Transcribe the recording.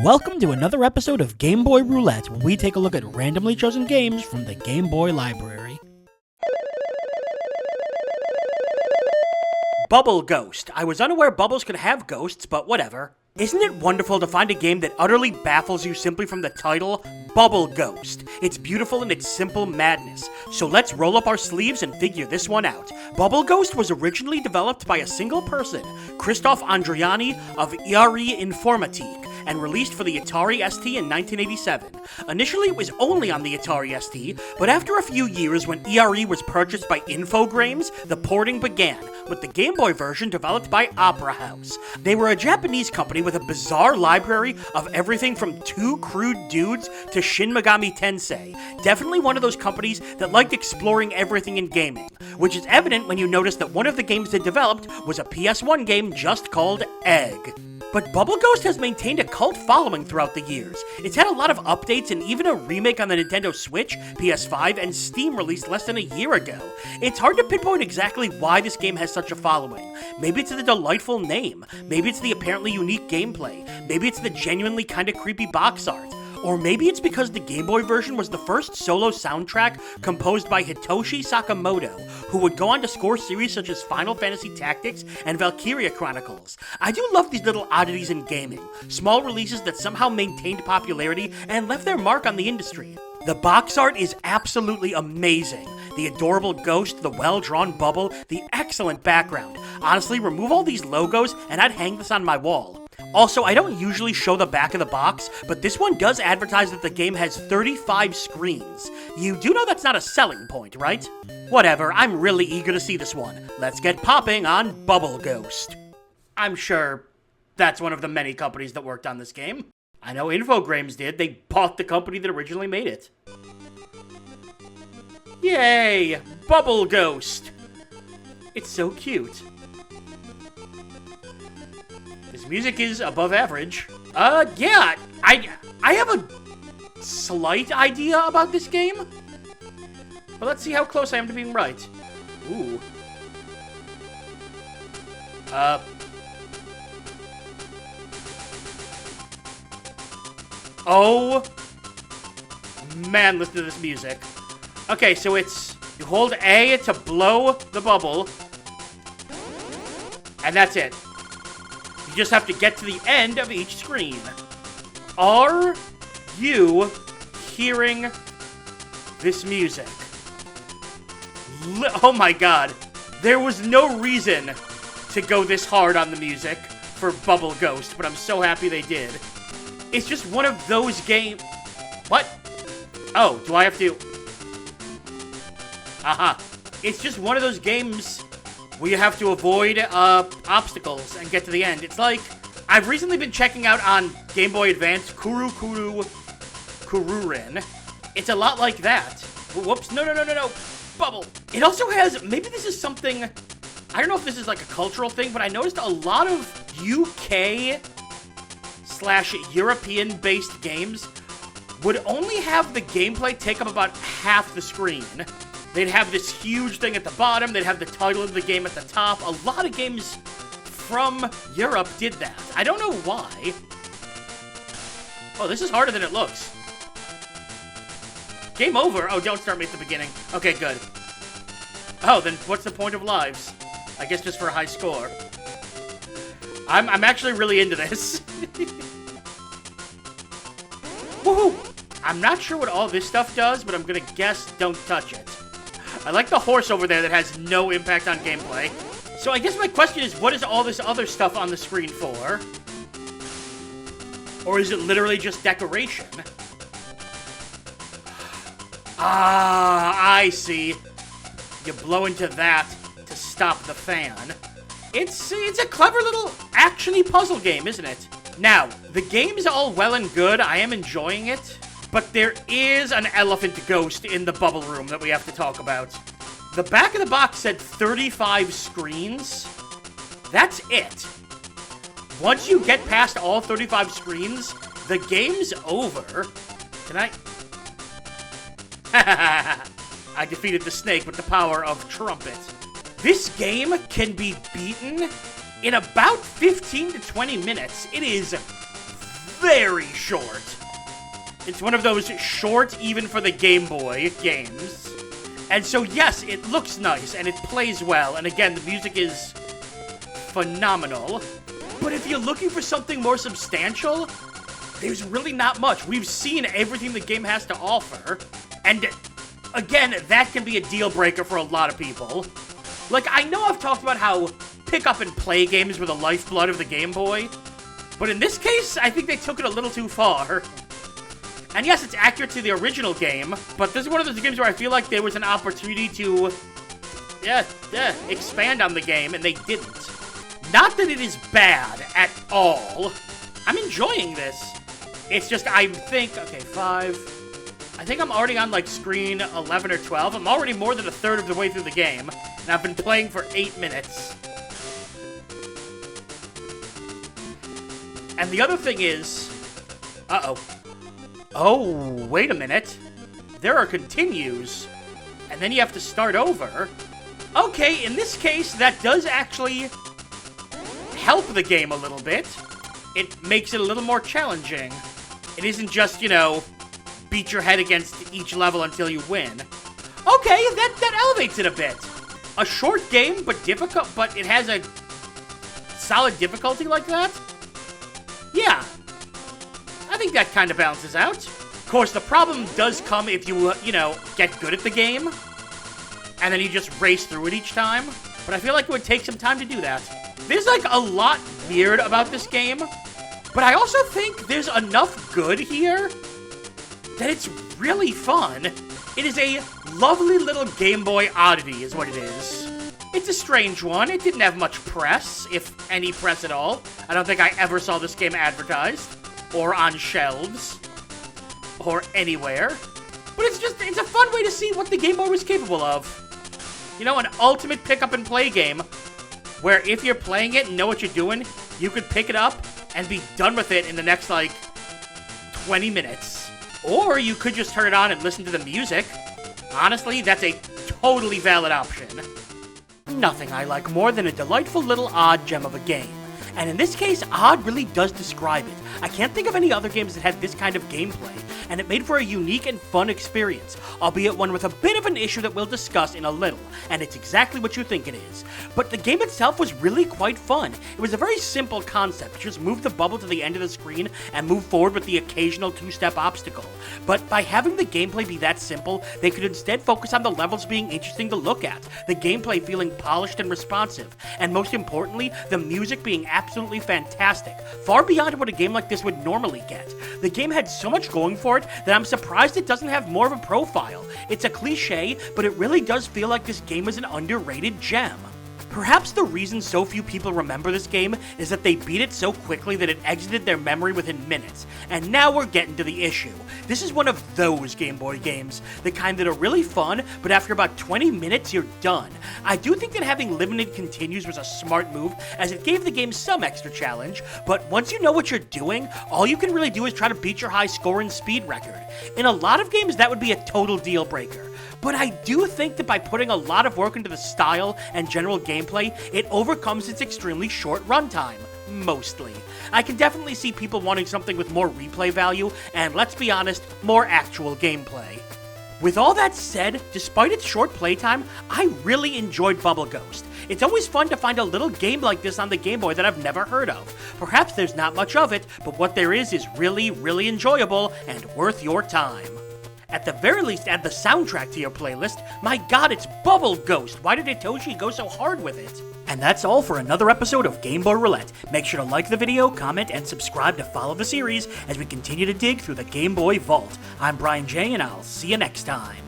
Welcome to another episode of Game Boy Roulette, where we take a look at randomly chosen games from the Game Boy library. Bubble Ghost. I was unaware bubbles could have ghosts, but whatever. Isn't it wonderful to find a game that utterly baffles you simply from the title? Bubble Ghost. It's beautiful in its simple madness. So let's roll up our sleeves and figure this one out. Bubble Ghost was originally developed by a single person, Christoph Andriani of IRI Informatik, and released for the Atari ST in 1987. Initially, it was only on the Atari ST, but after a few years when IRI was purchased by Infogrames, the porting began, with the Game Boy version developed by Opera House. They were a Japanese company with a bizarre library of everything from Two Crude Dudes to Shin Megami Tensei. Definitely one of those companies that liked exploring everything in gaming, which is evident when you notice that one of the games they developed was a PS1 game just called Egg. But Bubble Ghost has maintained a cult following throughout the years. It's had a lot of updates and even a remake on the Nintendo Switch, PS5, and Steam released less than a year ago. It's hard to pinpoint exactly why this game has such a following. Maybe it's the delightful name, maybe it's the apparently unique gameplay, maybe it's the genuinely kinda creepy box art. Or maybe it's because the Game Boy version was the first solo soundtrack composed by Hitoshi Sakamoto, who would go on to score series such as Final Fantasy Tactics and Valkyria Chronicles. I do love these little oddities in gaming, small releases that somehow maintained popularity and left their mark on the industry. The box art is absolutely amazing. The adorable ghost, the well-drawn bubble, the excellent background. Honestly, remove all these logos and I'd hang this on my wall. Also, I don't usually show the back of the box, but this one does advertise that the game has 35 screens. You do know that's not a selling point, right? Whatever, I'm really eager to see this one. Let's get popping on Bubble Ghost. I'm sure that's one of the many companies that worked on this game. I know Infogrames did. They bought the company that originally made it. Yay! Bubble Ghost! It's so cute. This music is above average. Yeah, I have a slight idea about this game. But let's see how close I am to being right. Ooh. Oh. Man, listen to this music. Okay, so it's, you hold A to blow the bubble. And that's it. You just have to get to the end of each screen. Are you hearing this music? Oh my god. There was no reason to go this hard on the music for Bubble Ghost, but I'm so happy they did. It's just one of those games. What? Oh, do I have to? Aha. It's just one of those games where you have to avoid obstacles and get to the end. It's like, I've recently been checking out on Game Boy Advance Kururin. It's a lot like that. Whoops, no, Bubble. It also has, maybe this is something, I don't know if this is like a cultural thing, but I noticed a lot of UK/European-based games would only have the gameplay take up about half the screen. They'd have this huge thing at the bottom, they'd have the title of the game at the top. A lot of games from Europe did that. I don't know why. Oh, this is harder than it looks. Game over? Oh, don't start me at the beginning. Okay, good. Oh, then what's the point of lives? I guess just for a high score. I'm actually really into this. Woohoo! I'm not sure what all this stuff does, but I'm gonna guess don't touch it. I like the horse over there that has no impact on gameplay. So I guess my question is, what is all this other stuff on the screen for? Or is it literally just decoration? Ah, I see. You blow into that to stop the fan. It's a clever little action-y puzzle game, isn't it? Now, the game's all well and good, I am enjoying it, but there is an elephant ghost in the bubble room that we have to talk about. The back of the box said 35 screens. That's it. Once you get past all 35 screens, the game's over. Can I? I defeated the snake with the power of trumpet. This game can be beaten in about 15 to 20 minutes. It is very short. It's one of those short, even for the Game Boy games. And so, yes, it looks nice, and it plays well, and again, the music is phenomenal. But if you're looking for something more substantial, there's really not much. We've seen everything the game has to offer, and again, that can be a deal breaker for a lot of people. Like, I know I've talked about how pick-up-and-play games were the lifeblood of the Game Boy, but in this case, I think they took it a little too far. And yes, it's accurate to the original game, but this is one of those games where I feel like there was an opportunity to, expand on the game, and they didn't. Not that it is bad at all. I'm enjoying this. It's just, I think, okay, 5. I think I'm already on, like, screen 11 or 12. I'm already more than a third of the way through the game, and I've been playing for 8 minutes. And the other thing is, oh, wait a minute. There are continues, and then you have to start over. Okay, in this case, that does actually help the game a little bit. It makes it a little more challenging. It isn't just, beat your head against each level until you win. Okay, that elevates it a bit. A short game, but difficult, but it has a solid difficulty like that? Yeah. I think that kind of balances out. Of course, the problem does come if you, get good at the game, and then you just race through it each time. But I feel like it would take some time to do that. There's, like, a lot weird about this game, but I also think there's enough good here that it's really fun. It is a lovely little Game Boy oddity, is what it is. It's a strange one. It didn't have much press, if any press at all. I don't think I ever saw this game advertised, or on shelves, or anywhere. But it's a fun way to see what the Game Boy was capable of. An ultimate pick-up-and-play game, where if you're playing it and know what you're doing, you could pick it up and be done with it in the next, 20 minutes. Or you could just turn it on and listen to the music. Honestly, that's a totally valid option. Nothing I like more than a delightful little odd gem of a game. And in this case, odd really does describe it. I can't think of any other games that had this kind of gameplay, and it made for a unique and fun experience, albeit one with a bit of an issue that we'll discuss in a little, and it's exactly what you think it is. But the game itself was really quite fun. It was a very simple concept, just move the bubble to the end of the screen and move forward with the occasional two-step obstacle. But by having the gameplay be that simple, they could instead focus on the levels being interesting to look at, the gameplay feeling polished and responsive, and most importantly, the music being absolutely fantastic, far beyond what a game like this would normally get. The game had so much going for it that I'm surprised it doesn't have more of a profile. It's a cliche, but it really does feel like this game is an underrated gem. Perhaps the reason so few people remember this game is that they beat it so quickly that it exited their memory within minutes. And now we're getting to the issue. This is one of those Game Boy games, the kind that are really fun, but after about 20 minutes you're done. I do think that having limited continues was a smart move, as it gave the game some extra challenge, but once you know what you're doing, all you can really do is try to beat your high score and speed record. In a lot of games that would be a total deal breaker. But I do think that by putting a lot of work into the style and general gameplay, it overcomes its extremely short runtime. Mostly. I can definitely see people wanting something with more replay value, and let's be honest, more actual gameplay. With all that said, despite its short playtime, I really enjoyed Bubble Ghost. It's always fun to find a little game like this on the Game Boy that I've never heard of. Perhaps there's not much of it, but what there is really, really enjoyable and worth your time. At the very least, add the soundtrack to your playlist. My god, it's Bubble Ghost! Why did Hitoshi go so hard with it? And that's all for another episode of Game Boy Roulette. Make sure to like the video, comment, and subscribe to follow the series as we continue to dig through the Game Boy vault. I'm Brian J, and I'll see you next time.